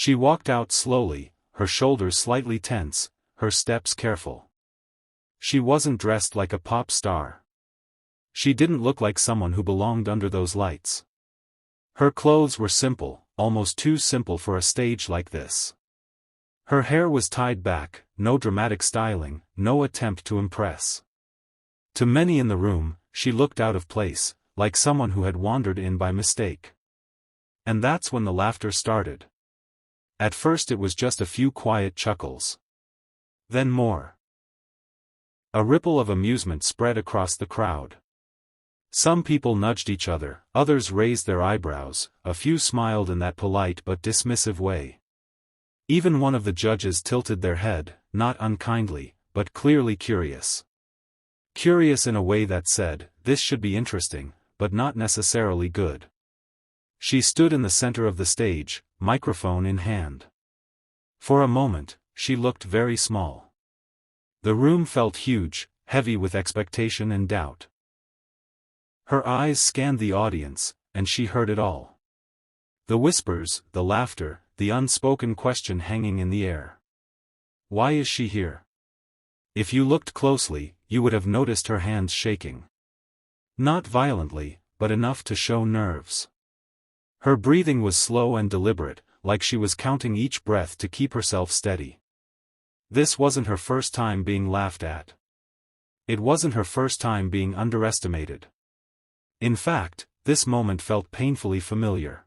She walked out slowly, her shoulders slightly tense, her steps careful. She wasn't dressed like a pop star. She didn't look like someone who belonged under those lights. Her clothes were simple, almost too simple for a stage like this. Her hair was tied back, no dramatic styling, no attempt to impress. To many in the room, she looked out of place, like someone who had wandered in by mistake. And that's when the laughter started. At first it was just a few quiet chuckles. Then more. A ripple of amusement spread across the crowd. Some people nudged each other, others raised their eyebrows, a few smiled in that polite but dismissive way. Even one of the judges tilted their head, not unkindly, but clearly curious. Curious in a way that said, this should be interesting, but not necessarily good. She stood in the center of the stage, microphone in hand. For a moment, she looked very small. The room felt huge, heavy with expectation and doubt. Her eyes scanned the audience, and she heard it all. The whispers, the laughter, the unspoken question hanging in the air. Why is she here? If you looked closely, you would have noticed her hands shaking. Not violently, but enough to show nerves. Her breathing was slow and deliberate, like she was counting each breath to keep herself steady. This wasn't her first time being laughed at. It wasn't her first time being underestimated. In fact, this moment felt painfully familiar.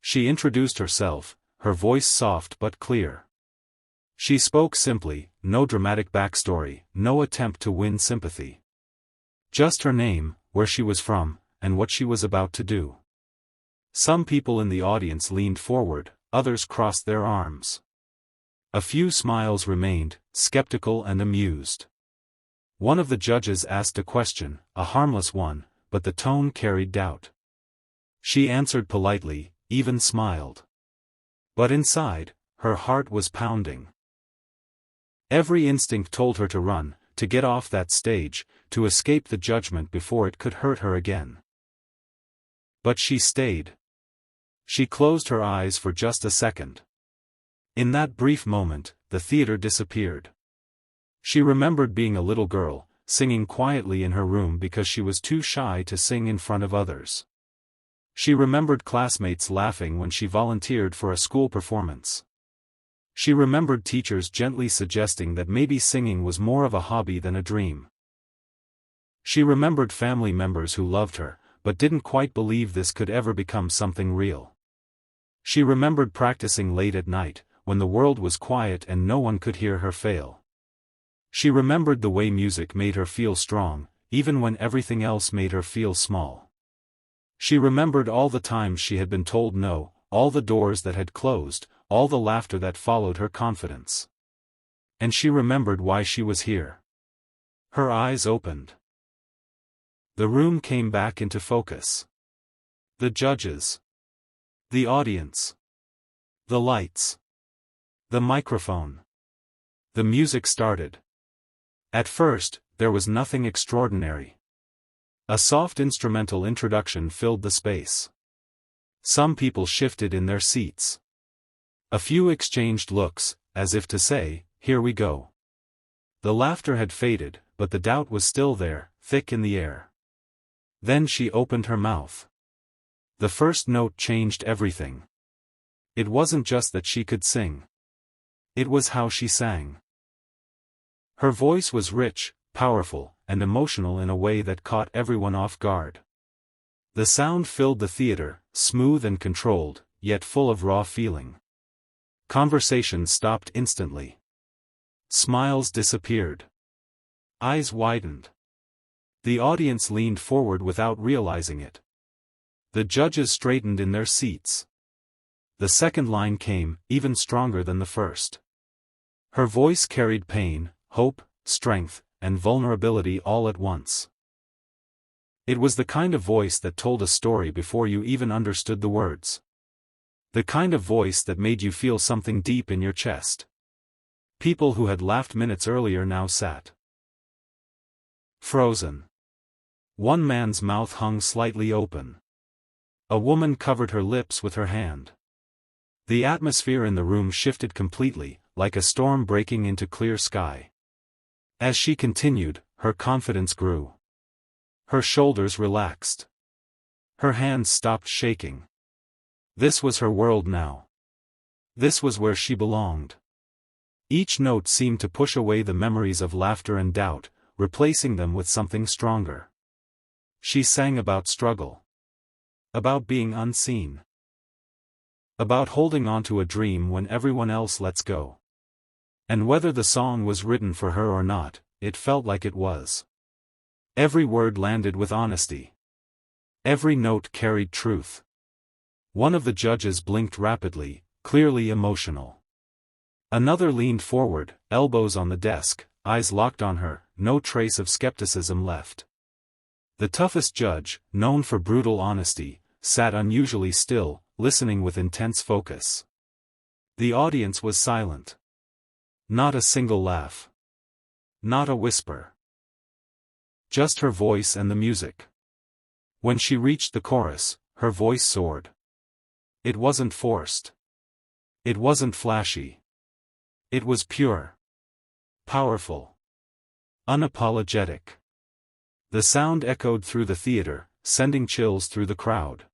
She introduced herself, her voice soft but clear. She spoke simply, no dramatic backstory, no attempt to win sympathy. Just her name, where she was from, and what she was about to do. Some people in the audience leaned forward, others crossed their arms. A few smiles remained, skeptical and amused. One of the judges asked a question, a harmless one, but the tone carried doubt. She answered politely, even smiled. But inside, her heart was pounding. Every instinct told her to run, to get off that stage, to escape the judgment before it could hurt her again. But she stayed. She closed her eyes for just a second. In that brief moment, the theater disappeared. She remembered being a little girl, singing quietly in her room because she was too shy to sing in front of others. She remembered classmates laughing when she volunteered for a school performance. She remembered teachers gently suggesting that maybe singing was more of a hobby than a dream. She remembered family members who loved her, but didn't quite believe this could ever become something real. She remembered practicing late at night, when the world was quiet and no one could hear her fail. She remembered the way music made her feel strong, even when everything else made her feel small. She remembered all the times she had been told no, all the doors that had closed, all the laughter that followed her confidence. And she remembered why she was here. Her eyes opened. The room came back into focus. The judges. The audience. The lights. The microphone. The music started. At first, there was nothing extraordinary. A soft instrumental introduction filled the space. Some people shifted in their seats. A few exchanged looks, as if to say, "Here we go." The laughter had faded, but the doubt was still there, thick in the air. Then she opened her mouth. The first note changed everything. It wasn't just that she could sing. It was how she sang. Her voice was rich, powerful, and emotional in a way that caught everyone off guard. The sound filled the theater, smooth and controlled, yet full of raw feeling. Conversation stopped instantly. Smiles disappeared. Eyes widened. The audience leaned forward without realizing it. The judges straightened in their seats. The second line came, even stronger than the first. Her voice carried pain, hope, strength, and vulnerability all at once. It was the kind of voice that told a story before you even understood the words. The kind of voice that made you feel something deep in your chest. People who had laughed minutes earlier now sat frozen. One man's mouth hung slightly open. A woman covered her lips with her hand. The atmosphere in the room shifted completely, like a storm breaking into clear sky. As she continued, her confidence grew. Her shoulders relaxed. Her hands stopped shaking. This was her world now. This was where she belonged. Each note seemed to push away the memories of laughter and doubt, replacing them with something stronger. She sang about struggle. About being unseen. About holding on to a dream when everyone else lets go. And whether the song was written for her or not, it felt like it was. Every word landed with honesty. Every note carried truth. One of the judges blinked rapidly, clearly emotional. Another leaned forward, elbows on the desk, eyes locked on her, no trace of skepticism left. The toughest judge, known for brutal honesty, sat unusually still, listening with intense focus. The audience was silent. Not a single laugh. Not a whisper. Just her voice and the music. When she reached the chorus, her voice soared. It wasn't forced. It wasn't flashy. It was pure. Powerful. Unapologetic. The sound echoed through the theater, sending chills through the crowd.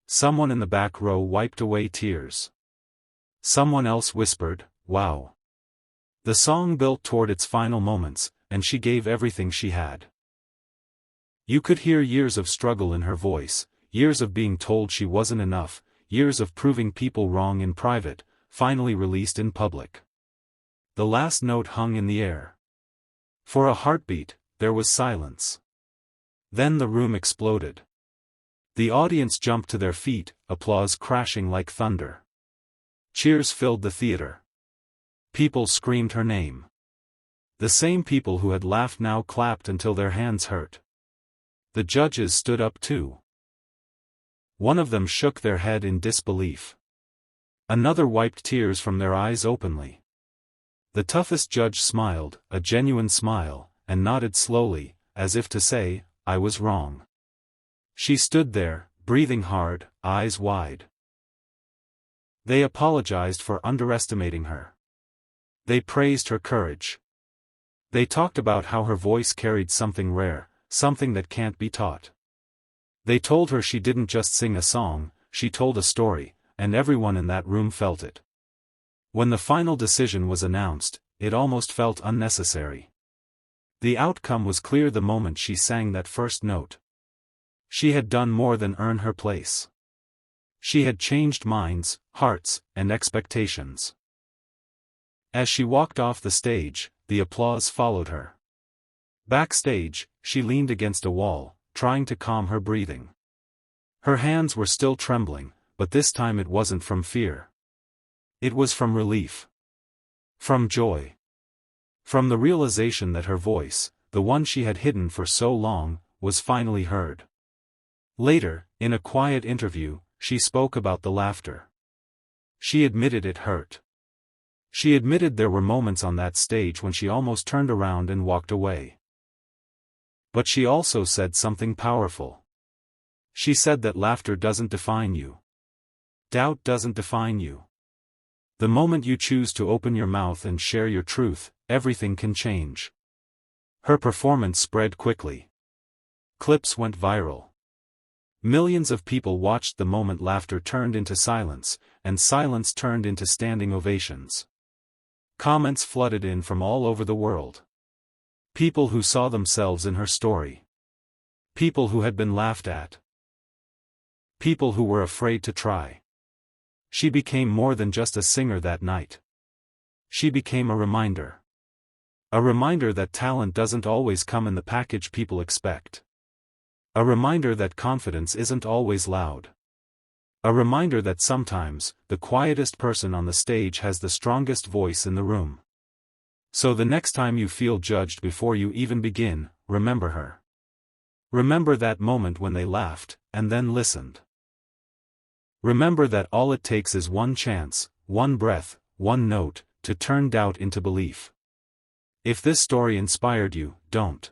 Someone in the back row wiped away tears. Someone else whispered, "Wow." The song built toward its final moments, and she gave everything she had. You could hear years of struggle in her voice, years of being told she wasn't enough, years of proving people wrong in private, finally released in public. The last note hung in the air. For a heartbeat, there was silence. Then the room exploded. The audience jumped to their feet, applause crashing like thunder. Cheers filled the theater. People screamed her name. The same people who had laughed now clapped until their hands hurt. The judges stood up too. One of them shook their head in disbelief. Another wiped tears from their eyes openly. The toughest judge smiled, a genuine smile, and nodded slowly, as if to say, "I was wrong." She stood there, breathing hard, eyes wide. They apologized for underestimating her. They praised her courage. They talked about how her voice carried something rare, something that can't be taught. They told her she didn't just sing a song, she told a story, and everyone in that room felt it. When the final decision was announced, it almost felt unnecessary. The outcome was clear the moment she sang that first note. She had done more than earn her place. She had changed minds, hearts, and expectations. As she walked off the stage, the applause followed her. Backstage, she leaned against a wall, trying to calm her breathing. Her hands were still trembling, but this time it wasn't from fear. It was from relief. From joy. From the realization that her voice, the one she had hidden for so long, was finally heard. Later, in a quiet interview, she spoke about the laughter. She admitted it hurt. She admitted there were moments on that stage when she almost turned around and walked away. But she also said something powerful. She said that laughter doesn't define you. Doubt doesn't define you. The moment you choose to open your mouth and share your truth, everything can change. Her performance spread quickly. Clips went viral. Millions of people watched the moment laughter turned into silence, and silence turned into standing ovations. Comments flooded in from all over the world. People who saw themselves in her story. People who had been laughed at. People who were afraid to try. She became more than just a singer that night. She became a reminder. A reminder that talent doesn't always come in the package people expect. A reminder that confidence isn't always loud. A reminder that sometimes, the quietest person on the stage has the strongest voice in the room. So the next time you feel judged before you even begin, remember her. Remember that moment when they laughed, and then listened. Remember that all it takes is one chance, one breath, one note, to turn doubt into belief. If this story inspired you, don't